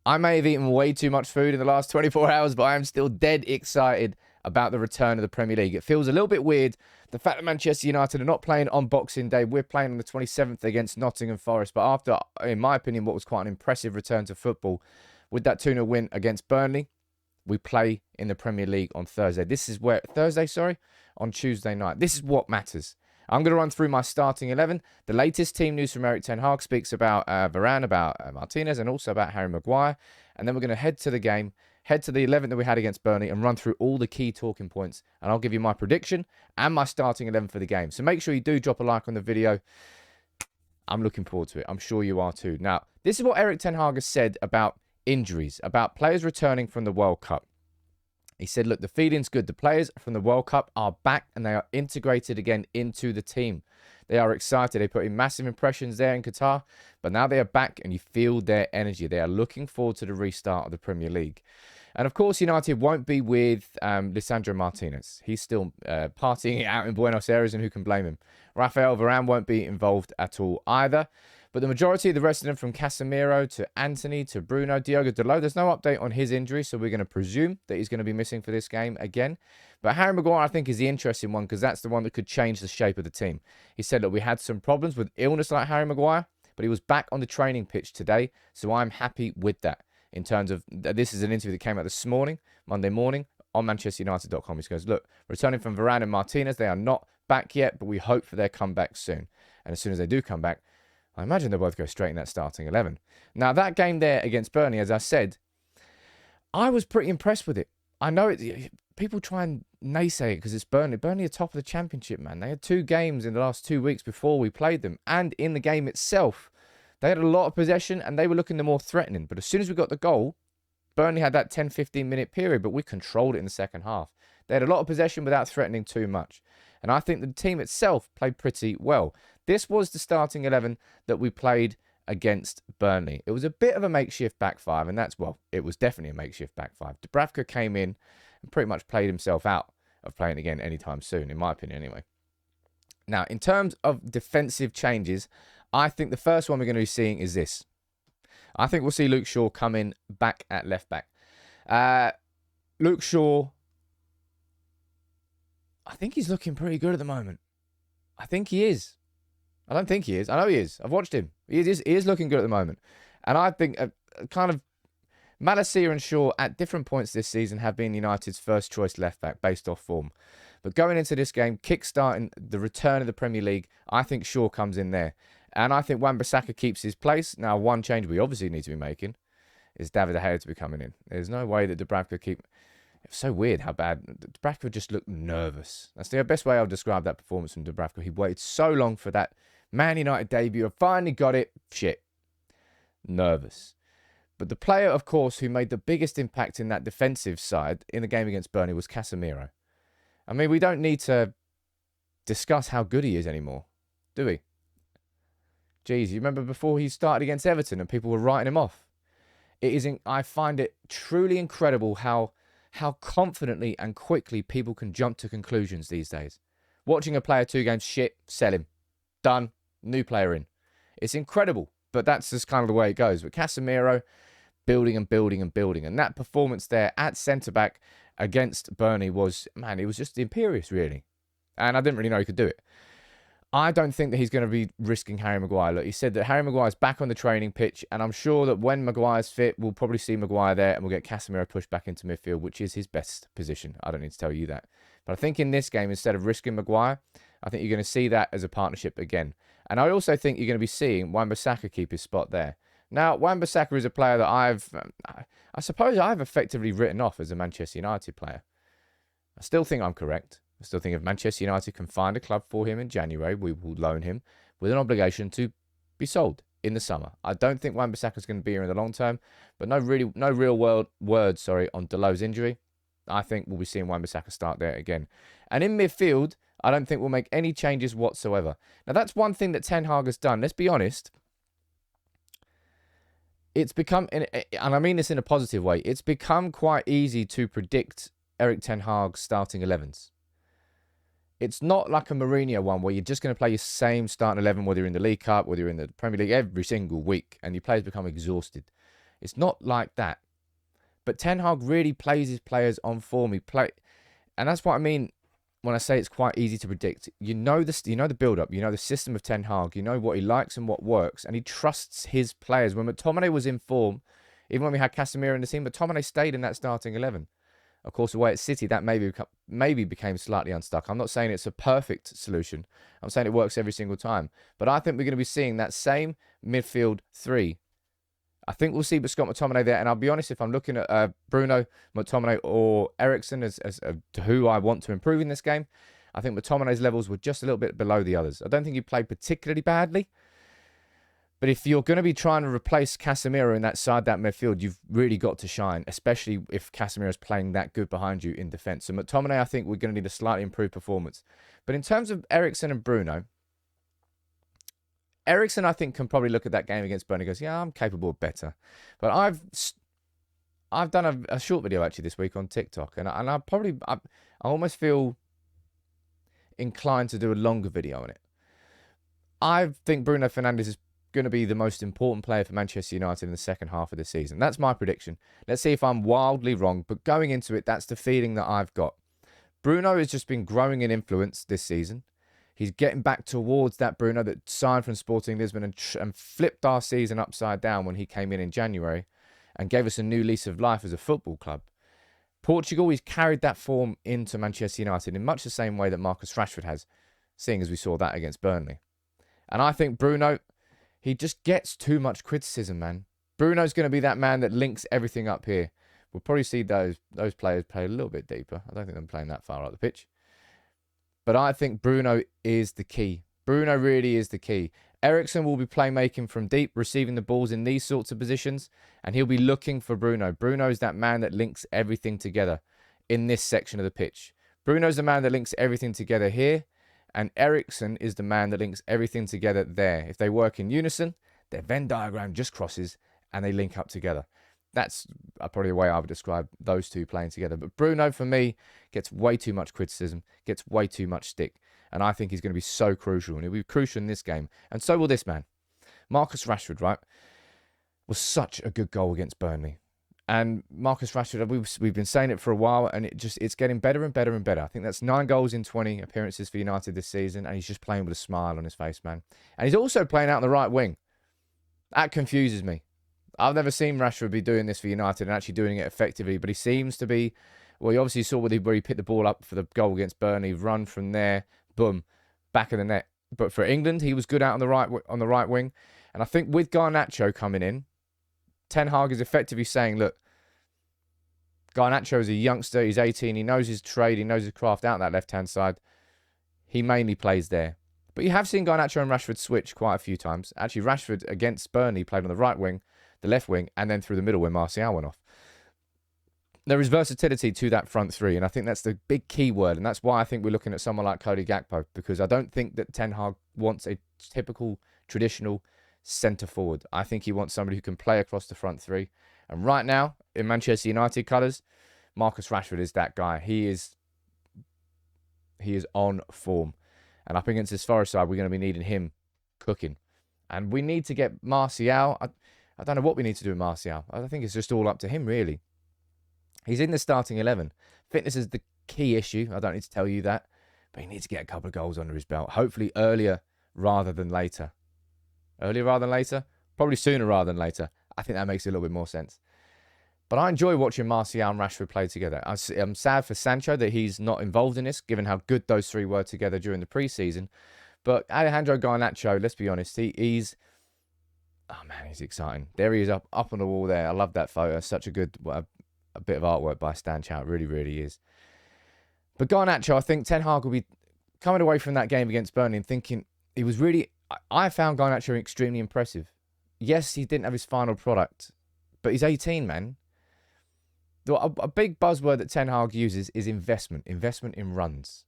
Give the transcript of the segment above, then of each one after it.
I may have eaten way too much food in the last 24 hours, but I am still dead excited about the return of the Premier League. It feels a little bit weird, the fact that Manchester United are not playing on Boxing Day. We're playing on the 27th against Nottingham Forest, but after, in my opinion, what was quite an impressive return to football with that 2-0 win against Burnley, we play in the Premier League on Thursday. On Tuesday night. This is what matters. I'm going to run through my starting 11. The latest team news from Erik Ten Hag speaks about Varane, about Martinez, and also about Harry Maguire. And then we're going to head to the game, head to the 11 that we had against Burnley, and run through all the key talking points. And I'll give you my prediction and my starting 11 for the game. So make sure you do drop a like on the video. I'm looking forward to it. I'm sure you are too. Now, this is what Erik Ten Hag has said about injuries, about players returning from the World Cup. He said, look, the feeling's good. The players from the World Cup are back and they are integrated again into the team. They are excited. They put in massive impressions there in Qatar, but now they are back and you feel their energy. They are looking forward to the restart of the Premier League. And of course, United won't be with Lisandro Martinez. He's still partying it out in Buenos Aires, and who can blame him? Rafael Varane won't be involved at all either. But the majority of the rest of them, from Casemiro to Anthony to Bruno, Diogo Dalot, there's no update on his injury, so we're going to presume that he's going to be missing for this game again. But Harry Maguire, I think, is the interesting one because that's the one that could change the shape of the team. He said that we had some problems with illness like Harry Maguire, but he was back on the training pitch today, so I'm happy with that. In terms of, this is an interview that came out this morning, Monday morning, on ManchesterUnited.com. He goes, look, returning from Varane and Martinez, they are not back yet, but we hope for their comeback soon. And as soon as they do come back, I imagine they'll both go straight in that starting 11. Now, that game there against Burnley, as I said, I was pretty impressed with it. I know people try and naysay it because it's Burnley. Burnley are top of the Championship, man. They had 2 games in the last 2 weeks before we played them. And in the game itself, they had a lot of possession and they were looking the more threatening. But as soon as we got the goal, Burnley had that 10-15 minute period, but we controlled it in the second half. They had a lot of possession without threatening too much. And I think the team itself played pretty well. This was the starting 11 that we played against Burnley. It was a bit of a makeshift back five, and it was definitely a makeshift back five. Dubravka came in and pretty much played himself out of playing again anytime soon, in my opinion anyway. Now, in terms of defensive changes, I think the first one we're going to be seeing is this. I think we'll see Luke Shaw come in back at left back. Luke Shaw, I think he's looking pretty good at the moment. I think he is. I don't think he is. I know he is. I've watched him. He is looking good at the moment. And I think kind of Malacia and Shaw at different points this season have been United's first choice left back based off form. But going into this game, kickstarting the return of the Premier League, I think Shaw comes in there. And I think Wan-Bissaka keeps his place. Now, one change we obviously need to be making is David De Gea to be coming in. There's no way that Dubravka keep... It's so weird how bad... Dubravka just looked nervous. That's the best way I'll describe that performance from Dubravka. He waited so long for that Man United debut. I finally got it. Shit. Nervous. But the player, of course, who made the biggest impact in that defensive side in the game against Burnley was Casemiro. I mean, we don't need to discuss how good he is anymore, do we? Jeez, you remember before he started against Everton and people were writing him off? I find it truly incredible how confidently and quickly people can jump to conclusions these days. Watching a player 2 games, shit, sell him. Done. New player in. It's incredible, but that's just kind of the way it goes. But Casemiro, building and building and building. And that performance there at centre-back against Burnley was, man, it was just imperious, really. And I didn't really know he could do it. I don't think that he's going to be risking Harry Maguire. Look, he said that Harry Maguire's back on the training pitch, and I'm sure that when Maguire's fit, we'll probably see Maguire there, and we'll get Casemiro pushed back into midfield, which is his best position. I don't need to tell you that. But I think in this game, instead of risking Maguire, I think you're going to see that as a partnership again. And I also think you're going to be seeing Wan-Bissaka keep his spot there. Now, Wan-Bissaka is a player that I suppose I've effectively written off as a Manchester United player. I still think I'm correct. I still think if Manchester United can find a club for him in January, we will loan him with an obligation to be sold in the summer. I don't think Wan-Bissaka is going to be here in the long term, but no real words on Dalot's injury. I think we'll be seeing Wan-Bissaka start there again. And in midfield, I don't think we'll make any changes whatsoever. Now, that's one thing that Ten Hag has done. Let's be honest. It's become, and I mean this in a positive way, it's become quite easy to predict Erik Ten Hag's starting 11s. It's not like a Mourinho one where you're just going to play your same starting 11, whether you're in the League Cup, whether you're in the Premier League, every single week, and your players become exhausted. It's not like that. But Ten Hag really plays his players on form. And that's what I mean when I say it's quite easy to predict. You know the build-up. You know the system of Ten Hag. You know what he likes and what works. And he trusts his players. When McTominay was in form, even when we had Casemiro in the team, McTominay stayed in that starting 11. Of course, away at City, that maybe became slightly unstuck. I'm not saying it's a perfect solution. I'm saying it works every single time. But I think we're going to be seeing that same midfield three. I think we'll see Scott McTominay there. And I'll be honest, if I'm looking at Bruno, McTominay or Eriksen as to who I want to improve in this game, I think McTominay's levels were just a little bit below the others. I don't think he played particularly badly. But if you're going to be trying to replace Casemiro in that midfield, you've really got to shine, especially if Casemiro's playing that good behind you in defence. So McTominay, I think we're going to need a slightly improved performance. But in terms of Eriksen and Bruno, Eriksen, I think, can probably look at that game against Burnley and goes, yeah, I'm capable of better. But I've done a short video actually this week on TikTok, and I almost feel inclined to do a longer video on it. I think Bruno Fernandez is going to be the most important player for Manchester United in the second half of the season. That's my prediction. Let's see if I'm wildly wrong, but going into it, that's the feeling that I've got. Bruno has just been growing in influence this season. He's getting back towards that Bruno that signed from Sporting Lisbon and flipped our season upside down when he came in January and gave us a new lease of life as a football club. Portugal, he's carried that form into Manchester United in much the same way that Marcus Rashford has, seeing as we saw that against Burnley. And I think Bruno, he just gets too much criticism, man. Bruno's going to be that man that links everything up here. We'll probably see those players play a little bit deeper. I don't think they're playing that far out the pitch. But I think Bruno is the key. Bruno really is the key. Eriksen will be playmaking from deep, receiving the balls in these sorts of positions, and he'll be looking for Bruno. Bruno is that man that links everything together in this section of the pitch. Bruno's the man that links everything together here, and Eriksen is the man that links everything together there. If they work in unison, their Venn diagram just crosses and they link up together. That's probably the way I would describe those two playing together. But Bruno, for me, gets way too much criticism, gets way too much stick. And I think he's going to be so crucial. And he'll be crucial in this game. And so will this man. Marcus Rashford, right, was such a good goal against Burnley. And Marcus Rashford, we've been saying it for a while, and it's getting better and better and better. I think that's 9 goals in 20 appearances for United this season, and he's just playing with a smile on his face, man. And he's also playing out on the right wing. That confuses me. I've never seen Rashford be doing this for United and actually doing it effectively, but he seems to be. Well, you obviously saw where he picked the ball up for the goal against Burnley, run from there, boom, back of the net. But for England, he was good out on the right wing, and I think with Garnacho coming in, Ten Hag is effectively saying, look, Garnacho is a youngster, he's 18, he knows his trade, he knows his craft out that left-hand side. He mainly plays there. But you have seen Garnacho and Rashford switch quite a few times. Actually, Rashford against Burnley played on the right wing, the left wing, and then through the middle where Martial went off. There is versatility to that front three, and I think that's the big key word, and that's why I think we're looking at someone like Cody Gakpo, because I don't think that Ten Hag wants a typical, traditional centre forward. I think he wants somebody who can play across the front three. And right now, in Manchester United colours, Marcus Rashford is that guy. He is on form. And up against this Forest side, we're going to be needing him cooking. And we need to get Martial. I don't know what we need to do with Martial. I think it's just all up to him, really. He's in the starting 11. Fitness is the key issue. I don't need to tell you that. But he needs to get a couple of goals under his belt. Hopefully earlier rather than later. Earlier rather than later? Probably sooner rather than later. I think that makes a little bit more sense. But I enjoy watching Martial and Rashford play together. I'm sad for Sancho that he's not involved in this, given how good those three were together during the pre-season. But Alejandro Garnacho, let's be honest, he's... Oh, man, he's exciting. There he is up on the wall there. I love that photo. Such a good... a bit of artwork by Stan Chow. It really, really is. But Garnacho, I think Ten Hag will be coming away from that game against Burnley and thinking he was really... I found Garnacho extremely impressive. Yes, he didn't have his final product, but he's 18, man. A big buzzword that Ten Hag uses is investment. Investment in runs.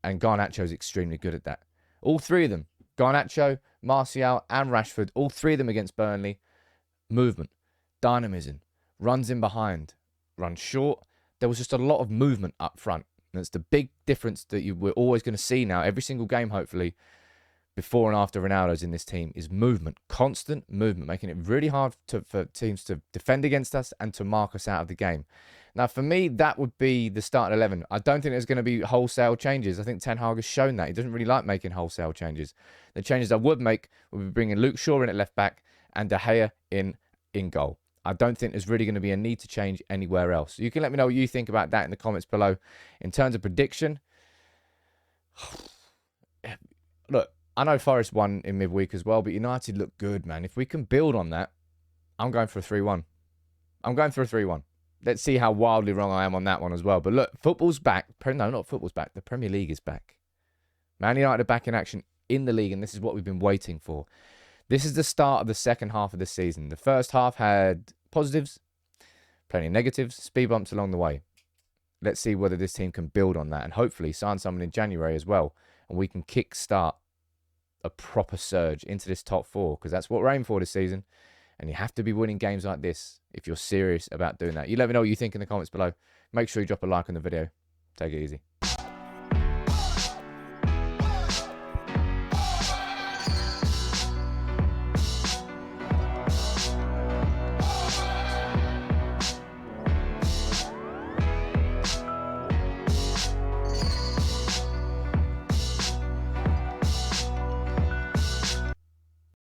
And Garnacho's extremely good at that. All three of them, Garnacho, Martial and Rashford, all three of them against Burnley, movement, dynamism, runs in behind, runs short. There was just a lot of movement up front. And it's the big difference that we're always going to see now, every single game, hopefully, before and after Ronaldo's in this team is movement, constant movement, making it really hard for teams to defend against us and to mark us out of the game. Now, for me, that would be the starting 11. I don't think there's going to be wholesale changes. I think Ten Hag has shown that. He doesn't really like making wholesale changes. The changes I would make would be bringing Luke Shaw in at left back and De Gea in goal. I don't think there's really going to be a need to change anywhere else. You can let me know what you think about that in the comments below. In terms of prediction, look, I know Forest won in midweek as well, but United look good, man. If we can build on that, I'm going for a 3-1. I'm going for a 3-1. Let's see how wildly wrong I am on that one as well. But look, football's back. No, not football's back. The Premier League is back. Man United are back in action in the league, and this is what we've been waiting for. This is the start of the second half of the season. The first half had positives, plenty of negatives, speed bumps along the way. Let's see whether this team can build on that and hopefully sign someone in January as well. And we can kick-start a proper surge into this top four, because that's what we're aiming for this season. And you have to be winning games like this if you're serious about doing that. You let me know what you think in the comments below. Make sure you drop a like on the video. Take it easy.